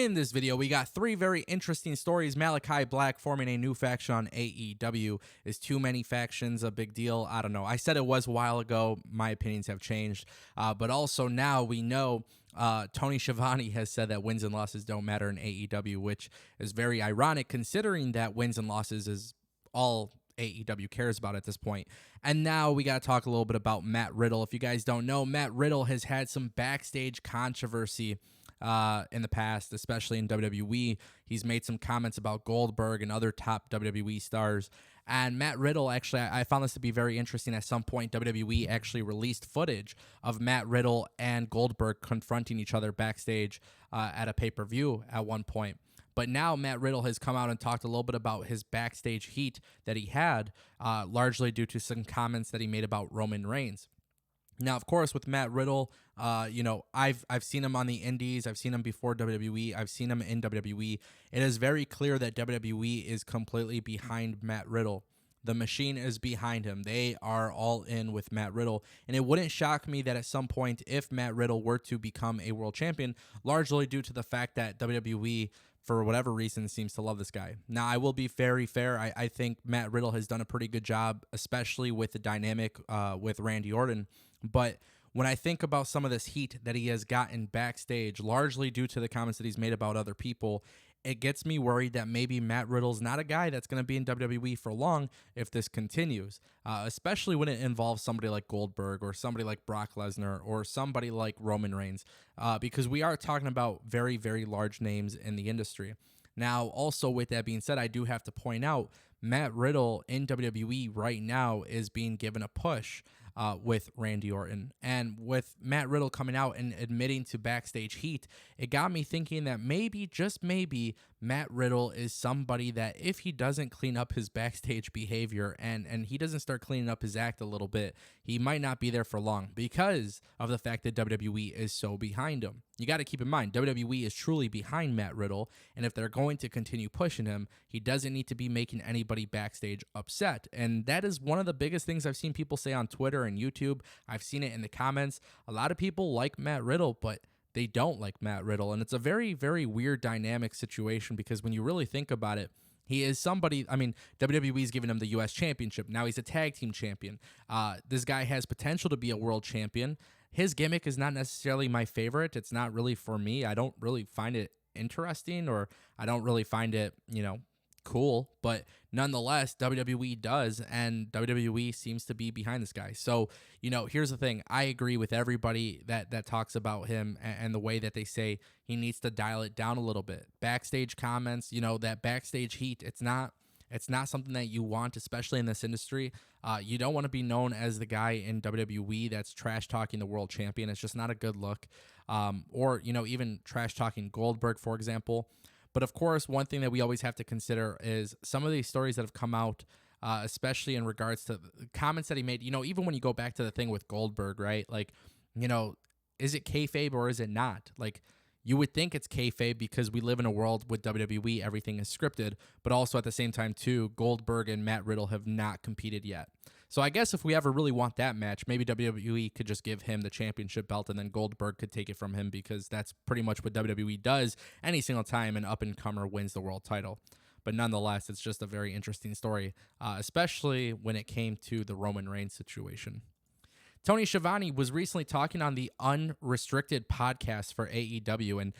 In this video, we got three very interesting stories. Malakai Black forming a new faction on AEW. Is too many factions a big deal? I don't know. I said it was a while ago. My opinions have changed. But also now we know Tony Shiavone has said that wins and losses don't matter in AEW, which is very ironic considering that wins and losses is all AEW cares about at this point. And now we got to talk a little bit about Matt Riddle. If you guys don't know, Matt Riddle has had some backstage controversy in the past, especially in WWE. He's made some comments about Goldberg and other top WWE stars. And Matt Riddle, actually, I found this to be very interesting. At some point, WWE actually released footage of Matt Riddle and Goldberg confronting each other backstage at a pay-per-view at one point. But now Matt Riddle has come out and talked a little bit about his backstage heat that he had, largely due to some comments that he made about Roman Reigns. Now, of course, with Matt Riddle, I've seen him on the Indies. I've seen him before WWE. I've seen him in WWE. It is very clear that WWE is completely behind Matt Riddle. The machine is behind him. They are all in with Matt Riddle. And it wouldn't shock me that at some point, if Matt Riddle were to become a world champion, largely due to the fact that WWE, for whatever reason, seems to love this guy. Now, I will be very fair. I think Matt Riddle has done a pretty good job, especially with the dynamic with Randy Orton. But when I think about some of this heat that he has gotten backstage, largely due to the comments that he's made about other people, it gets me worried that maybe Matt Riddle's not a guy that's going to be in WWE for long if this continues, especially when it involves somebody like Goldberg or somebody like Brock Lesnar or somebody like Roman Reigns, because we are talking about very, very large names in the industry. Now, also with that being said, I do have to point out Matt Riddle in WWE right now is being given a push with Randy Orton. And with Matt Riddle coming out and admitting to backstage heat, it got me thinking that maybe, just maybe, Matt Riddle is somebody that if he doesn't clean up his backstage behavior and he doesn't start cleaning up his act a little bit, he might not be there for long because of the fact that WWE is so behind him. You got to keep in mind, WWE is truly behind Matt Riddle, and if they're going to continue pushing him, he doesn't need to be making anybody backstage upset. And that is one of the biggest things I've seen people say on Twitter and YouTube. I've seen it in the comments. A lot of people like Matt Riddle, but they don't like Matt Riddle. And it's a very, very weird dynamic situation because when you really think about it, he is somebody, I mean, WWE's giving him the U.S. Championship. Now he's a tag team champion. This guy has potential to be a world champion. His gimmick is not necessarily my favorite. It's not really for me. I don't really find it interesting, or I don't really find it, cool. But nonetheless, WWE does, and WWE seems to be behind this guy. So, here's the thing. I agree with everybody that talks about him and the way that they say he needs to dial it down a little bit. Backstage comments, that backstage heat, it's not something that you want, especially in this industry. You don't want to be known as the guy in WWE that's trash talking the world champion. It's just not a good look. Or even trash talking Goldberg, for example. But of course, one thing that we always have to consider is some of these stories that have come out, especially in regards to the comments that he made. Even when you go back to the thing with Goldberg, right? Like, is it kayfabe or is it not? Like, you would think it's kayfabe because we live in a world with WWE, everything is scripted, but also at the same time, too, Goldberg and Matt Riddle have not competed yet. So I guess if we ever really want that match, maybe WWE could just give him the championship belt and then Goldberg could take it from him because that's pretty much what WWE does any single time an up-and-comer wins the world title. But nonetheless, it's just a very interesting story, especially when it came to the Roman Reigns situation. Tony Shiavone was recently talking on the Unrestricted podcast for AEW, and,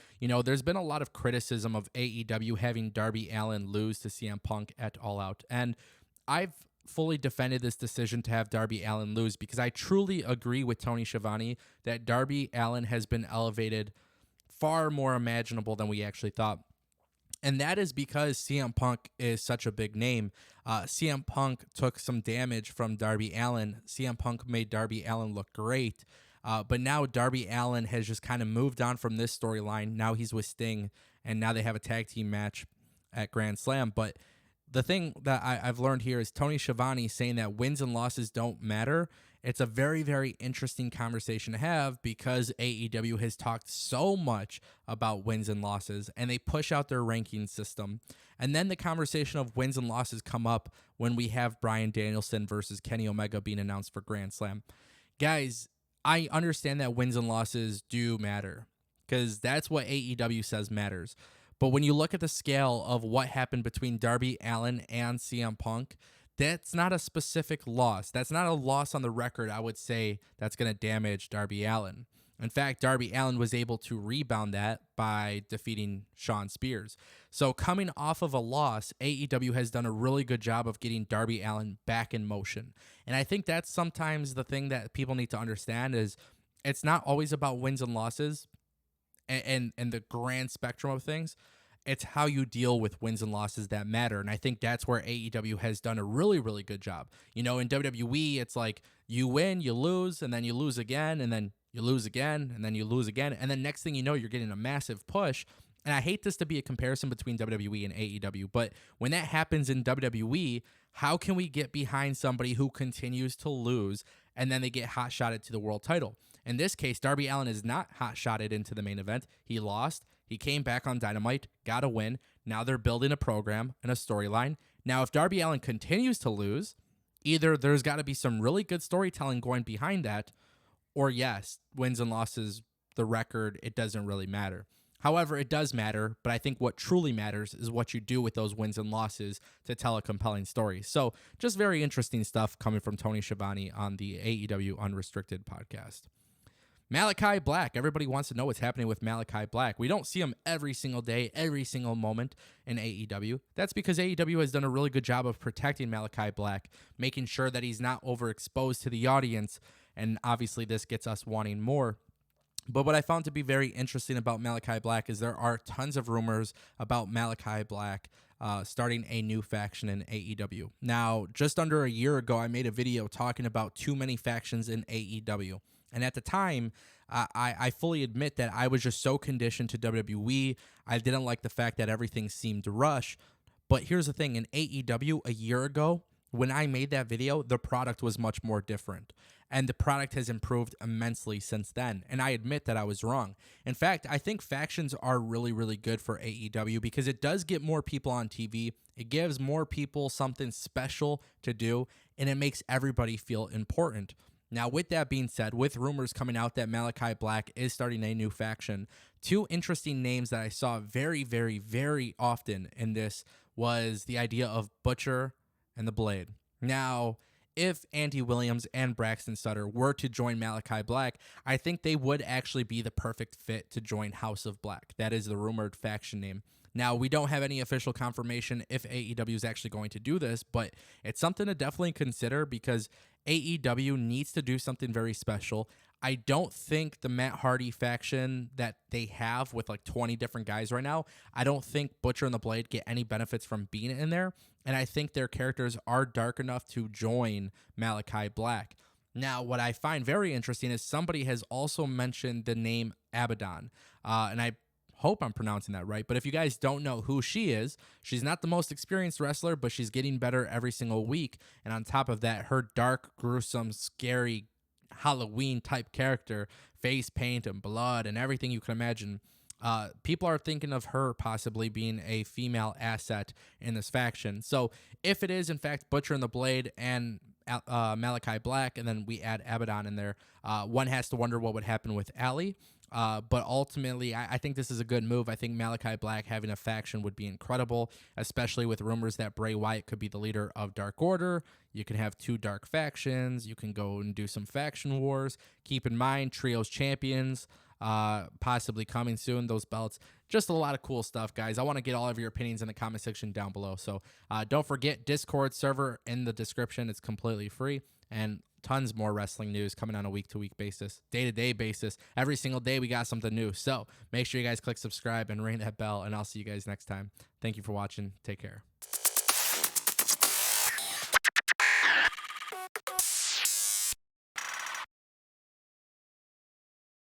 there's been a lot of criticism of AEW having Darby Allin lose to CM Punk at All Out, and I've fully defended this decision to have Darby Allin lose because I truly agree with Tony Shiavone that Darby Allin has been elevated far more imaginable than we actually thought. And that is because CM Punk is such a big name. CM Punk took some damage from Darby Allin. CM Punk made Darby Allin look great. But now Darby Allin has just kind of moved on from this storyline. Now he's with Sting, and now they have a tag team match at Grand Slam. But the thing that I've learned here is Tony Shiavone saying that wins and losses don't matter. It's a very, very interesting conversation to have because AEW has talked so much about wins and losses, and they push out their ranking system. And then the conversation of wins and losses come up when we have Bryan Danielson versus Kenny Omega being announced for Grand Slam. Guys, I understand that wins and losses do matter. because that's what AEW says matters. But when you look at the scale of what happened between Darby Allin and CM Punk, that's not a specific loss. That's not a loss on the record, I would say, that's going to damage Darby Allin. In fact, Darby Allin was able to rebound that by defeating Shawn Spears. So coming off of a loss, AEW has done a really good job of getting Darby Allin back in motion. And I think that's sometimes the thing that people need to understand is it's not always about wins and losses and the grand spectrum of things. It's how you deal with wins and losses that matter. And I think that's where AEW has done a really, really good job. You know, in WWE, it's like you win, you lose, and then you lose again, and then you lose again, and then you lose again. And then next thing you know, you're getting a massive push. And I hate this to be a comparison between WWE and AEW, but when that happens in WWE, how can we get behind somebody who continues to lose and then they get hot-shotted to the world title? In this case, Darby Allin is not hot-shotted into the main event. He lost. He came back on Dynamite, got a win. Now they're building a program and a storyline. Now, if Darby Allin continues to lose, either there's got to be some really good storytelling going behind that, or yes, wins and losses, the record, it doesn't really matter. However, it does matter, but I think what truly matters is what you do with those wins and losses to tell a compelling story. So just very interesting stuff coming from Tony Shiavone on the AEW Unrestricted podcast. Malakai Black. Everybody wants to know what's happening with Malakai Black. We don't see him every single day, every single moment in AEW. That's because AEW has done a really good job of protecting Malakai Black, making sure that he's not overexposed to the audience, and obviously this gets us wanting more. But what I found to be very interesting about Malakai Black is there are tons of rumors about Malakai Black starting a new faction in AEW. Now, just under a year ago, I made a video talking about too many factions in AEW. And at the time, I fully admit that I was just so conditioned to WWE. I didn't like the fact that everything seemed rushed. But here's the thing. In AEW, a year ago, when I made that video, the product was much more different. And the product has improved immensely since then. And I admit that I was wrong. In fact, I think factions are really, really good for AEW because it does get more people on TV. It gives more people something special to do. And it makes everybody feel important. Now, with that being said, with rumors coming out that Malakai Black is starting a new faction, two interesting names that I saw very, very, very often in this was the idea of Butcher and the Blade. Now, if Andy Williams and Braxton Sutter were to join Malakai Black, I think they would actually be the perfect fit to join House of Black. That is the rumored faction name. Now, we don't have any official confirmation if AEW is actually going to do this, but it's something to definitely consider because AEW needs to do something very special. I don't think the Matt Hardy faction that they have with like 20 different guys right now, I don't think Butcher and the Blade get any benefits from being in there. And I think their characters are dark enough to join Malakai Black. Now, what I find very interesting is somebody has also mentioned the name Abadon. And I hope I'm pronouncing that right. But if you guys don't know who she is, she's not the most experienced wrestler, but she's getting better every single week. And on top of that, her dark, gruesome, scary Halloween type character, face paint and blood and everything you can imagine. People are thinking of her possibly being a female asset in this faction. So if it is, in fact, Butcher and the Blade and Malakai Black, and then we add Abadon in there, one has to wonder what would happen with Allie. But ultimately, I think this is a good move. I think Malakai Black having a faction would be incredible, especially with rumors that Bray Wyatt could be the leader of Dark Order. You can have two dark factions. You can go and do some faction wars. Keep in mind, Trios Champions possibly coming soon, those belts. Just a lot of cool stuff, guys. I want to get all of your opinions in the comment section down below. So don't forget, Discord server in the description. It's completely free. And tons more wrestling news coming on a week-to-week basis, day-to-day basis. Every single day we got something new. So make sure you guys click subscribe and ring that bell, and I'll see you guys next time. Thank you for watching. Take care.